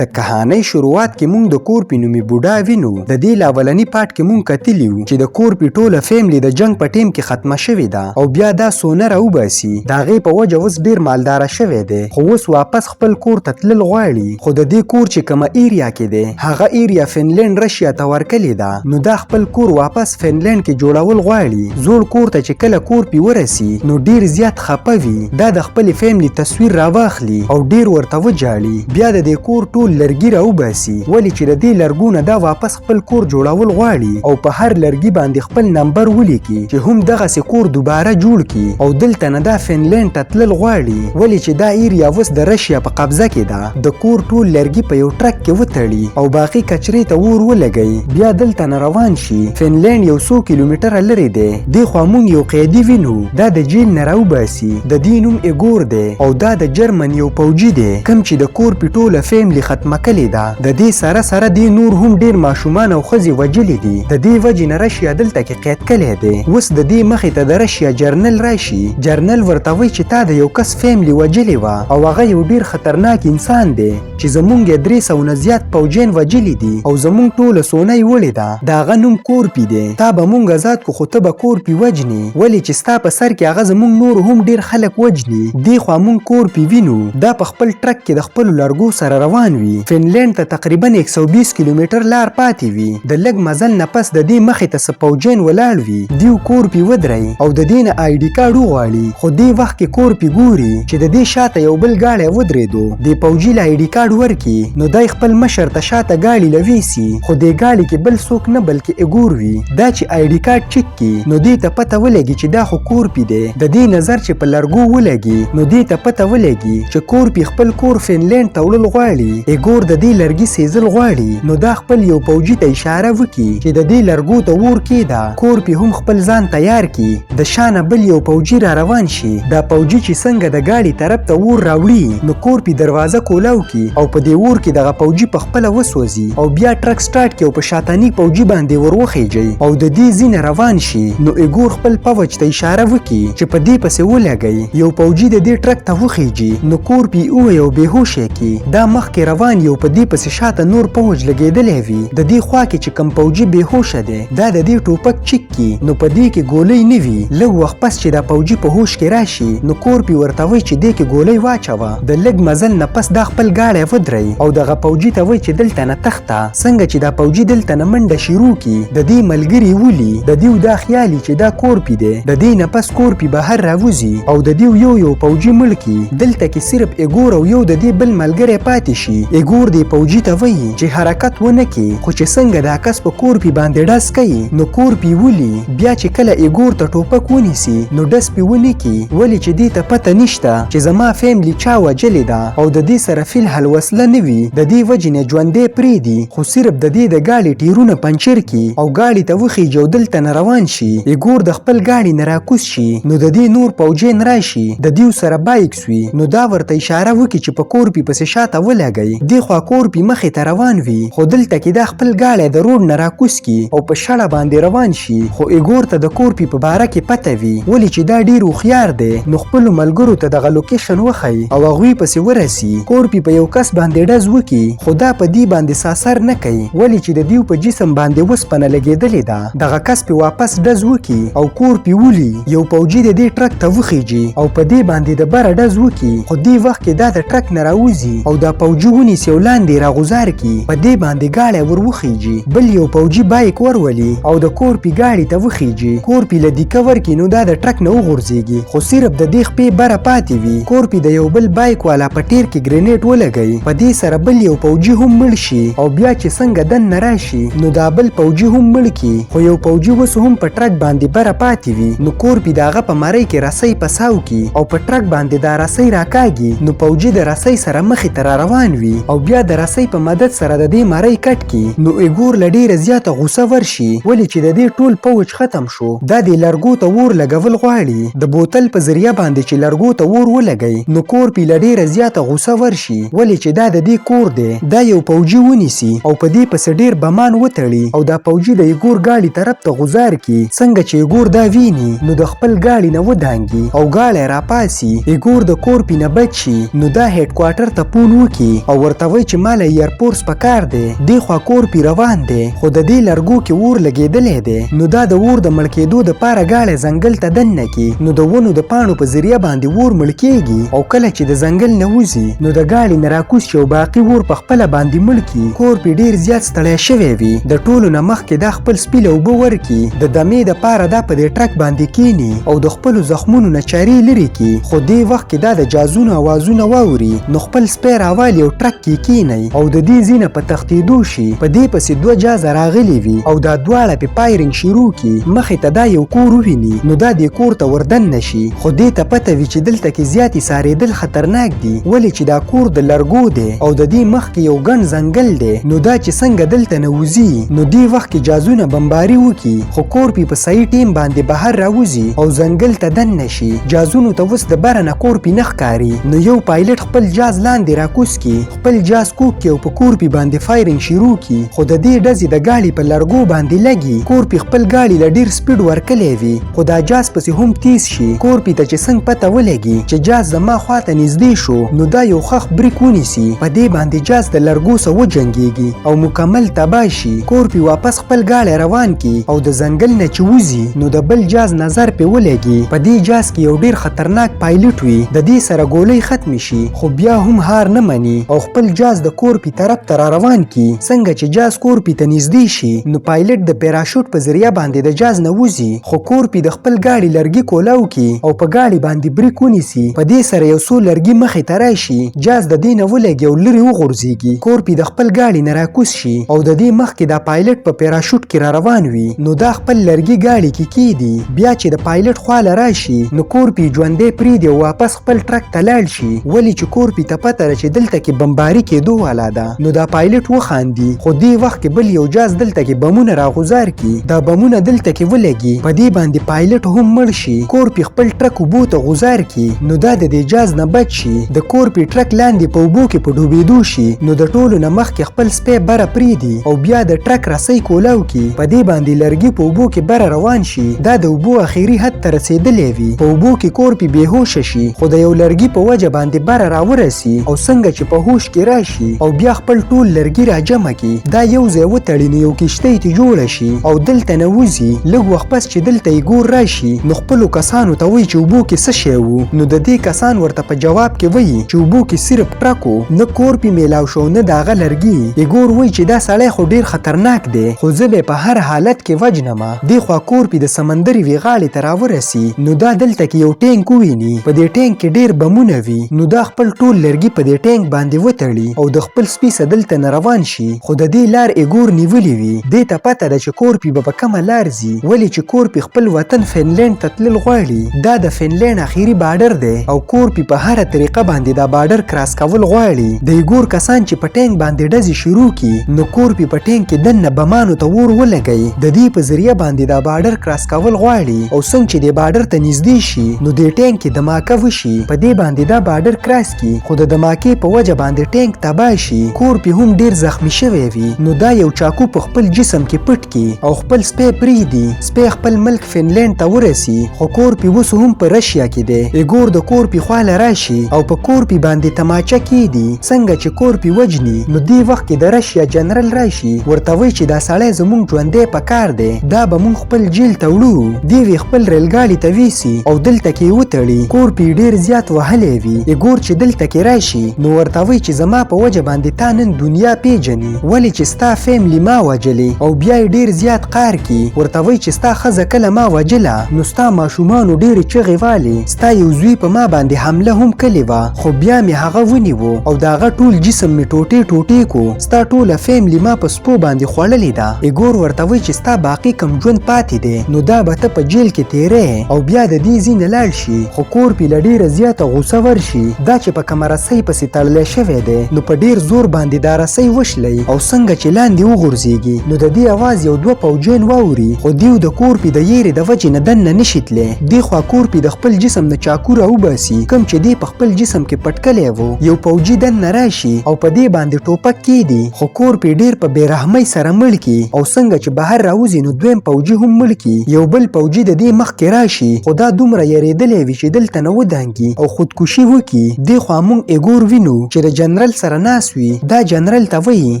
د کهانۍ شروعات کې مونږ د کورپي نومي بوډا وینو. د دې لاولنی پاټ کې مونږ کتلی وو چې د کورپي ټوله فیملی د جنگ په ټیم کې ختمه شوې ده او بیا دا سونه راوباسي. د هغې په وجه اوس ډیر مالداره شوی دی، خو اوس واپس خپل کور ته تلل غواړي. خو د دې کور چې کومه ایریا کې دی هغه ایریا فنلنډ رشیا ته ورکلې ده. نو دا خپل کور واپس فنلنډ کې جوړول غواړي. زوړ کور ته چې کله کورپي ورسي نو ډیر زیات خپه وي. دا د خپل فیملی تصویر راواخلي او ډیر ورته وجاړي. بیا د دې کور ټول لرګي راوباسي، ولې چې د دې لرګونه دا واپس خپل کور جوړول غواړي او په هر لرګي باندې خپل نمبر ولیکي چې هم دغسې کور دوباره جوړ کړي. او دلته نه دا فنلنډ ته تلل غواړي، ولې چې دا ایریا اوس د رشیا په قبضه کې ده. د کور ټول لرګي په یو ټرک کې وتړي او باقي کچرې ته اور ولګوي. بیا دلته نه روان شي. فنلنډ یو څو کیلومتره لرې دی. دې خوا مونږ یو قیدي وینو، دا د جیل نه راوباسي. د دې نوم ایګور دی او دا د جرمن یو پوجي دی کوم چې د کورپي ټوله فیملی ختمه کړې ده. د دې سره سره دې نور هم ډیر ماشومان او ښځې وجلې دي. د دې وجې نه رشیا دلته کې قید کړی دی. اوس د دې مخې ته د رشیا جرنل راشي. جرنل ورته وایي چې تا د یو کس فیملی وجلې وه او هغه یو ډیر خطرناک انسان دی چې زمونږ یې 300 نه زیات پوجیان وجلي دي او زمونږ ټوله سونه یې وړې ده. د هغه نوم کورپي دی. تا به مونږ آزاد کو، خو ته به کورپي وجنې، ولې چې ستا په سر کې هغه زمونږ نور هم ډیر خلک وجني. دې خوا مونږ کورپي وینو، دا په خپل ټرک کې د خپلو لرګو سره روان وي. فنلنډ ته تقریبا 120 کیلومتر لار پاتې وي. د لږ مزل نه پس د دې مخې ته څه پوجیان ولاړ وي. دیو کورپي ودرئ او د دې نه آی ډي کارت وغواړي. خو دې وخت کې کورپي ګوري چې د دې شاته یو بل ګاډی ودرېدو. دې پوجي له آی ډي کارت ورکي نو دی خپل مشر ته شاته ګاډي لویسي. خو دې ګاډي کې بل څوک نه بلکې ایګور وي. دا چې آی ډي کارت چک کی نو دې ته پته ولګي چې دا خو کورپي دی. د دې نظر چې په لرګو ولګي نو دې ته پته ولګي چې کورپي خپل کور فنلنډ ته وړل غواړي. ایګور د دې لرګي سیزل غواړي. نو دا خپل یو پوجي ته اشاره وکي چې د دې لرګو ته ور کېده. کورپي هم خپل ځان تیار کی. د شانه بل یو پوجي را روان شي. دا پوجي چې څنګه د ګاډي طرف ته ور راوړي نو کورپي دروازه کولاو کی او په دې ور کې دغه پوجي په خپل وسوځي او بیا ټرک سٹارټ کی او په شاتنی پوجي باندې وروخیږي او د دې ځینه روان شي. نو ایګور خپل پوج ته اشاره وکي چې په دې پسې ولګي. یو پوجي د دې ټرک ته وخیږي نو کورپي او یو بهوش کی. دا مخکې روان یو په دې پسې شاته نور پوج لګیدلې وي. د دې خوا کې چې کم پوجي بهوشه دی دا د دې ټوپک چک کی نو په دې کې ګولۍ نه وي. لږ وخت پس چې دا پوجي په هوش کې راشي نو کورپي ورته وایي چې دې کې ګولۍ واچوه. د لږ مزل نه پس دا خپل ګاډی ودرئ او دغه پوجي ته وایي چې دلته نه تخته. څنګه چې دا پوجي دلته نه منډه شروع کی د دې ملګري ولي. د دې دا خیالي چې دا کورپي دی. د دې نه پس کورپي بهر راوځي او د دې یو پوجي مړ کی. دلته کې صرف ایګور او یو د دې بل ملګری پاتې شي. ایګور دې پوجي ته وایي چې حرکت ونه کی، خو چې څنګه دا کس په کورپي باندې ډز کوي نو کورپي ولي. بیا چې کله ایګور ته ټوپک ونیسي نو ډز پې ونه کی، ولې چې دې ته پته نشته چې زما فیملی چا وجلې ده او د دې سره فی الحال وسله نه وي. د دې وجې نه ژوندی پرېږدي، خو صرف د دې د ګاډي ټیرونه پنچر کی او ګاډي ته وخیږي او دلته نه روان شي. ایګور د خپل ګاډي نه راکوز شي نو د دې نور پوجیان راشي. د دې سره بایک سوي نو دا ورته اشاره وکړي چې په کورپي پسې شاته ولګئ. دې خوا کورپي مخې ته روان وي، خو دلته کې دا خپل ګاډی د روډ نه راکوز کی او په شړه باندې روان شي. خو ایګور ته د کورپي په باره کې پته وي، ولې چې دا ډیر هوښیار دی. نو خپلو ملګرو ته دغه لوکیشن وښیي او هغوی پسې ورسي. کورپي په یو کس باندې ډز وکړي خو دا په دې باندې ساسر نه کوي، ولې چې د دیو په جسم باندې وسپنه لګېدلې ده. دغه کس په واپس ډز وکړي او کورپي ولي یو پوجي د دې ټرک ته وخیږي او په دې باندې د بره ډز وکړي. خو دې وخت کې دا د ټرک نه راوځي او دا پوجي ونیسي او لاندې راغوزار کی. په دې باندې ګاډی ور وخیږي. بل یو پوجي بایک ورولي او د کورپي ګاډي ته وخیږي. کورپي له دې کور کې نو دا د ټرک نه وغورځيږي، خو صرف د دې خپې بره پاتې وي. کورپي د یو بل بایک والا په ټیر کې ګرینیډ ولګي. په دې سره بل یو پوجي هم مړ شي او بیا چې څنګه دننه راشي نو دا بل پوجي هم مړ کی. خو یو پوجي اوس هم په ټرک باندې بره پاتې وي. نو کورپي د هغه په مرۍ کې رسۍ پساو کی او په ټرک باندې دا رسۍ راکاږي. نو پوجي د رسۍ سره مخې ته را روان وي او بیا د رسۍ په مدد سره د دې مرۍ کټ کی. نو ایګور له ډیره زیاته غوسه ورشي، ولې چې د دې ټول پوج ختم شو. دا د لرګو ته ور لګول غواړي. د بوتل په ذریعہ باندې چې لرګو ته ور ولګي نو کورپي له ډیره زیاته غوسه ورشي، ولې چې دا د دې کور دی. دا یو پوجي ونیسي او په دې پسې ډیر بمان وتړي او دا پوجي د ایګور ګاډي طرف ته غوزار کی. څنګه چې ایګور دا ویني نو د خپل ګاډي نه ودانګي او ګاډی راپاسي. ایګور د کورپي نه بچ شي نو دا هډ کوارټر ته پون وکي او ورته وایي چې ماله ایرپورس پکار دی، دې خوا کورپي روان دی، خو د دې لرګو کې اور لګېدلی دی. نو دا د اور د مړ کېدو دپاره ګاډی ځنګل ته دننه کي، نو د ونو د پاڼو په ذریعه باندې اور مړ کېږي، او کله چې د ځنګل نه وځي نو د ګاډي نه راکوز شي او باقي اور په خپله باندې مړ کي. کورپي ډېر زیات ستړی شوی وي، د ټولو نه مخکې دا خپل سپي له اوبه ورکي، د دمې دپاره دا په دې ټرک باندې کیني او د خپلو زخمونو نه چارې لرې کي. خو دې وخت کې دا د جازونو اوازونه واوري، نو خپل سپی راوالي او ټرک کې کینی او د دې ځینه په تښتېدو شي. په دې پسې 2 جازه راغلي وي او دا دواړه پې پایرنګ شروع کي. مخې ته دا یو کور وویني، نو دا دې کور ته وردننه شي، خو دې ته پته وي چې دلته کې زیاتې سارېدل خطرناک دي، ولې چې دا کور د لرګو دی او د دې مخکې یو ګڼ ځنګل دی. نو دا چې څنګه دلته نه وځي، نو دې وخت کې جازونه بمباري وکي، خو کورپي په صحیح ټیم باندې بهر راوځي او ځنګل ته دننه شي. جازونو ته اوس د بره نه کورپي نه ښکاري، نو یو پایلټ خپل جاز لاندې راکوز کي، خپل جاز کوږ کي او په کورپي باندې فایرنګ شروع کي، خو د دې ډزې د ګاډي په لرګو باندې لګي. کورپي خپل ګاډي له ډېر سپیډ ورکلی وي، خو دا جاز پسې هم تیز شي. کورپي ته چې څنګه پته ولګي چې جاز زما خواته نږدې شو، نو دا یو خښ بریک ونیسي، په دې باندې جاز د لرګو سره وجنګېږي او مکمل تباه شي. کورپي واپس خپل ګاډی روان کی او د ځنګل نه چې وځي، نو د بل جاز نظر پې ولګي. په دې جاز کې یو ډېر خطرناک پایلټ وي، د دې سره ګولۍ ختمې شي، خو بیا هم هار نه مني او خپل جاز د کورپي طرف ته را روان کی. څنګه چې جاز کورپي ته نږدې شي، نو پایلټ د پیراشوټ په ذریعه باندې د جاز نه وځي، خو کورپي د خپل ګاډي لرګي کولاو کی او په ګاډي باندې بریک ونیسي. په دې سره یو څو لرګي مخې ته راشي، جاز د دې نه ولګي او لرې وغورځېږي. کورپي د خپل ګاډي نه راکوز شي او د دې مخکې دا پایلټ په پیراشوټ کې را روان وي، نو دا خپل لرګي ګاډي کې کیدي. بیا چې د پایلټ خواله راشي، نو کورپي ژوندی پرېږدي او واپس خپل ټرک ته لاړ شي، ولې چې کورپي ته پته ده چې دلته کې بمباري کېدو والا ده. نو دا پایلټ وخاندي، خو دې وخت کې بل یو جاز دلته کې بمونه راغوزار کی، دا بمونه دلته کې ولګي، په دې باندې پایلټ هم مړ شي. کورپي خپل ټرک اوبو ته غوزار کی، نو دا د دې جاز نه بچ شي. د کورپي ټرک لاندې په اوبو کې په ډوبېدو شي، نو د ټولو نه مخکې خپل سپی بره پرېږدي او بیا د ټرک رسۍ کولاو کی، په دې باندې لرګي په اوبو کې بره روان شي. دا د اوبو اخري حد ته رسېدلی وي، په اوبو کې کورپي بېهوشه شي، خو د یو لرګي په وجه باندې بره راورسي او څنګه چې په هوش کې راشي او بیا خپل ټول لرګي راجمع کی، دا یو ځای وتړي، نو یو کښتۍ ته جوړه شي او دلته نه وځي. لږ وخت پس چې دلته یې ګور راشي، نو خپلو کسانو ته وایي چې اوبو کې څه شی وو، نو د دې کسان ورته په جواب کې وایي چې اوبو کې صرف ټرک و، نه کورپي میلاو شو نه د هغه لرګي. ایګور وایي چې دا سړی خو ډېر خطرناک دی، خو زه به په هر حالت کې وجنمه. دې خوا کورپي د سمندر یوې غاړې ته راورسي، نو دا دلته کې یو ټینک وویني، په دې ټینک کې ډېر بمونه وي، نو دا خپل ټول لرګي په دې ټینک باندې وتړي او د خپل سپي سره دلته نه روان شي. خو د دې لار ایګور نیولې وي، دې ته پته ده چې کورپي به په کومه لار ځي، ولې چې کورپي خپل وطن فنلینډ ته تلل غواړي. دا د فنلینډ اخیری بارډر دی او کورپي په هره طریقه باندې دا بارډر کراس کول غواړي. د ایګور کسان چې په ټینک باندې ډزې شروع کی، نو کورپي په ټینک کې دننه بمانو ته اور ولګوي، د دې په ذریعه باندې دا بارډر کراس کول غواړي. او څنګه چې د بارډر ته نږدې شي، نو د ټینک کې دماکه وشي، په دې باندې دا بارډر کراس کی، خو د دماکې په وجه باندې ټینک تباه شي. کورپي هم ډیر زخمی شوی وي، نو دا یو چاقو په خپل جسم کې پټ کی او خپل سپی پرېږدي. سپی خپل ملک فنلینډ ته ورسي، خو کورپي اوس هم په رشیا کې دی. ایګور د کورپي خواله راشي او په کورپي باندې تماچه کیدي، څنګه چې کورپي وجني. نو دې وخت کې د رشیا جنرال راشي، ورته وایي چې دا سړی زموږ ژوندی پکار دی، دا به موږ خپل جیل ته وړو. دې وی خپل ریل ګاډي ته ویسي او دلته کې وتړي. کورپي ډیر زیات وهلی وي. ایګور چې دلته کې راشي، نو ورته وایي چې زما په وجه باندې تا نن دنیا پیژني، ولې چې ستا فیملی ما وجلې، او بیا یې ډیر زیات قهر کی. ورته وایي چې ستا ښځه کله ما وجله، نو ستا ماشومانو ډیرې چغې والې، ستا یو زوی په ما باندې حمله هم کړې وه، خو بیا مې هغه ونیو او د هغه ټول جسم مې ټوټې ټوټې کو. ستا ټوله فیملی ما په سپو باندې خوړلې ده. ایګور ورته وایي چې ستا باقي کم ژوند پاتې دی، نو دا به ته په جیل کې تیرې او بیا د دې ځای نه لاړ شي. خو کورپي له ډیره زیاته غوسه ورشي، دا چې په کومه رسۍ پسې تړلی شوی دی، نو په ډیر زور باندې دا رسۍ وشلی او څنګه چې لاندې وغورځېږي، نو د دې اواز یو دوه پوجیان واوري، خو دیو د کورپي د یېرې د وجې نه دننه نشي تللی. دې خوا کورپي د خپل جسم نه چاقو راوباسي، کوم چې دی په خپل جسم کې پټ کلی و. یو پوجي دننه راشي او په دې باندې ټوپک کیدي، خو کورپي ډیر په بېرحمۍ سره مړ کی او څنګه چې بهر راوځي، نو دویم پوجي هم مړ کی. یو بل پوجي د دې مخکې راشي، خو دا دومره یریدلی وي چې دلته نه ودانګي او خودکشي وکړي. دې خوا موږ ایګور وینو چې د جنرال جنرال سره ناست وي دا جنرال ته وایي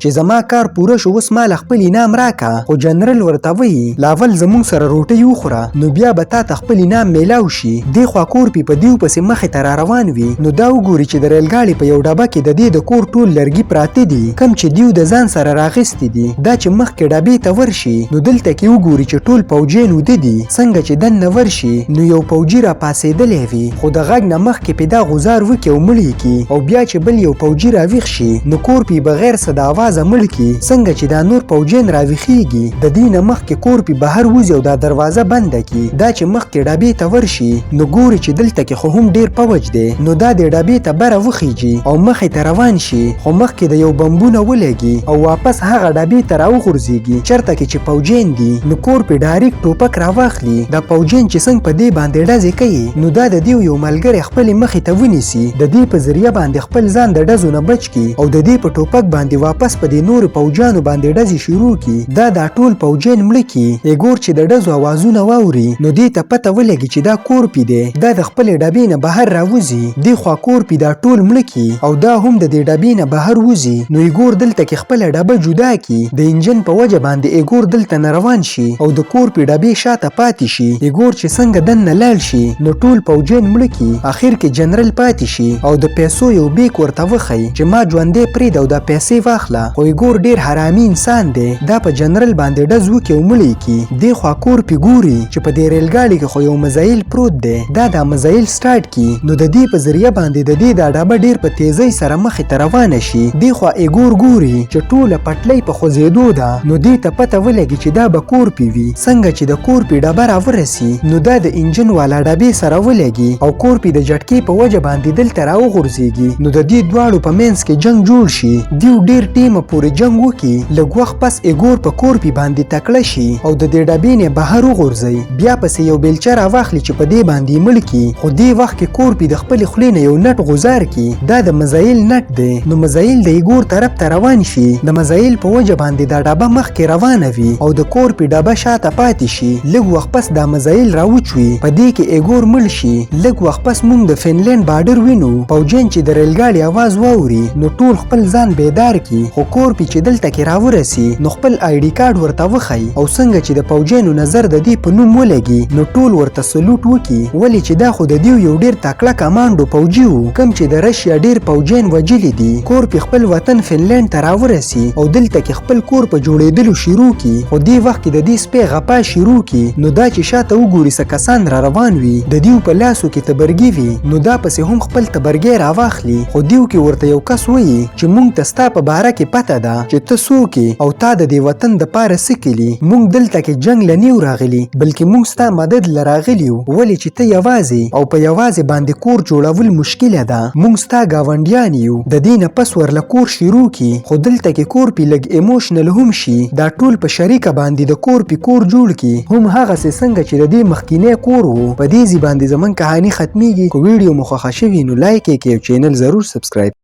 چې زما کار پوره شو اوس ما له خپل انعام راکه خو جنرال ورته وایي لاول زموږ سره روټۍ وخوره نو بیا به تا ته خپل انعام میلاو شي دې خوا کورپي په دیو پسې مخې ته را روان وي نو دا وګوري چې د ریل ګاډي په یو ډبه کې د دې د کور ټول لرګي پراته دي کم چې دیو د ځان سره راغستې دي دا چې مخکې ډبې ته ورشي نو دلته کې وګوري چې ټول پوجیان وده دي څنګه چې دننه ورشي نو یو پوجي را پاسېدلی وي خو د غږ نه مخکې پې دا غوزار وکړي او مړ یې کړي او بیا چې بل یو پوجي راویښ شي نو کورپي بغیر څه د اوازه مړ کړي څنګه چې دا نور پوجیان راویښېږي د دې نه مخکې کورپي بهر وځي او دا دروازه بنده کړي دا چې مخکې ډبې ته ورشي نو ګوري چې دلته کې خو هم ډېر پوج دی نو دا د ډبې ته بره وخیږي او مخې ته روان شي خو مخکې د یو بمبونه ولګي او واپس هغه ډبې ته راوغورځېږي چېرته کې چې پوجیان دي نو کورپي ډایرکټ ټوپک راواخلي دا پوجیان چې څنګه په دې باندې ډزې کوي نو دا د دې یو ملګری خپلې مخې ته ونیسي د دې په ذریعه باندې خپل ځان د ډزو نه بچ کړي او د دې په ټوپک باندې واپس په دې نورو پوجیانو باندې ډزې شروع کړي دا ټول پوجیان مړه کړي ایګور چې د ډزو اوازونه واوري نو دې ته پته ولګي چې دا کورپي دی دا د خپلې ډبې نه بهر راوځي دې خوا کورپي دا ټول مړه کړي او دا هم د دې ډبې نه بهر وځي نو ایګور دلته کې خپله ډبه جدا کړي د انجن په وجه باندې ایګور دلته نه روان شي او د کورپي ډبې شاته پاتې شي ایګور چې څنګه دننه لاړ شي نو ټول پوجیان مړه کړي اخر کې جنرال پاتې شي او د پیسو یو بیک ورته وښیي چې ما ژوندی پرېږده او دا پیسې واخله خو ایګور ډېر حرامي انسان دی دا په جنرال باندې ډز وکړي او مړ یې کړي دې خوا کورپي ګوري چې په دې ریل ګاډي کې خو یو مزایل پروت دی دا مزایل سټارټ کړي نو د دې په ذریعه باندې د دې دا ډبه ډېر په تیزۍ سره مخې ته روانه شي دې خوا ایګور ګوري چې ټوله پټلۍ په خوځېدو ده نو دې ته پته ولګي چې دا به کورپي وي څنګه چې د کورپي ډبه راورسي نو دا د انجن والا ډبې سره ولګي او کورپي د جټکې په وجه باندې دلته راوغورځېږي نو د دې دواړو په منځ کې جنګ جوړ شي دیو ډېر ټیمه پورې جنګ وکړي لږ وخت پس ایګور په کورپي باندې تکړه شي او د دې ډبې نه بهر وغورځي بیا پسې یو بیلچه راواخلي چې په دې باندې مړ کړي خو دې وخت کې کورپي د خپلې خولې نه یو نټ غوزار کړي دا د مزایل نټ دی نو مزایل د ایګور طرف ته روان شي د مزایل په وجه باندې دا ډبه مخکې روانه وي او د کورپي ډبه شاته پاتې شي لږ وخت پس دا مزایل راوچوي په دې کې ایګور مړ شي لږ وخت پس موږ د فنلند بارډر وینو پوجیان چې د ریل ګاډي اواز واوري نو ټول خپل ځان بیدار کړي خو کورپي چې دلته کې راورسي نو خپل آی ډي کارت ورته وښیي او څنګه چې د پوجیانو نظر د دې په نوم ولګي نو ټول ورته سلوټ وکړي ولې چې دا خو د دیو یو ډېر تکړه کمانډو پوجي و کوم چې د رشیا ډېر پوجیان وجلي دي کورپي خپل وطن فنلند ته راورسي او دلته کې خپل کور په جوړېدلو شروع کړي خو دې وخت کې د دې سپی غپا شروع کړي نو دا چې شاته وګوري څه کسان را روان وي د دیو په لاسو کې تبرګي وي نو دا پسې هم خپل تبرګی راواخلي خو دیو کې ورته یو کس وایي چې مونږ ته ستا په باره کې پته ده چې ته څوک یې او تا د دې وطن دپاره څه کړي مونږ دلته کې جنګ له نیو راغلي بلکې مونږ ستا مدد له راغلي یو ولې چې ته یوازې او په یوازې باندې کور جوړول مشکله ده مونږ ستا ګاونډیان یو د دې نه پس ورله کور شروع کړي خو دلته کې کورپي لږ ایموشنل هم شي دا ټول په شریکه باندې د کورپي کور جوړ کړي هم هغسې څنګه چې د دې مخکینی کور و په دې ځای باندې زموږ کهاني ختمیږي که ویډیو مو خوښه شوي نو لایک یې کړئ او چینل ضرور سبسکرایب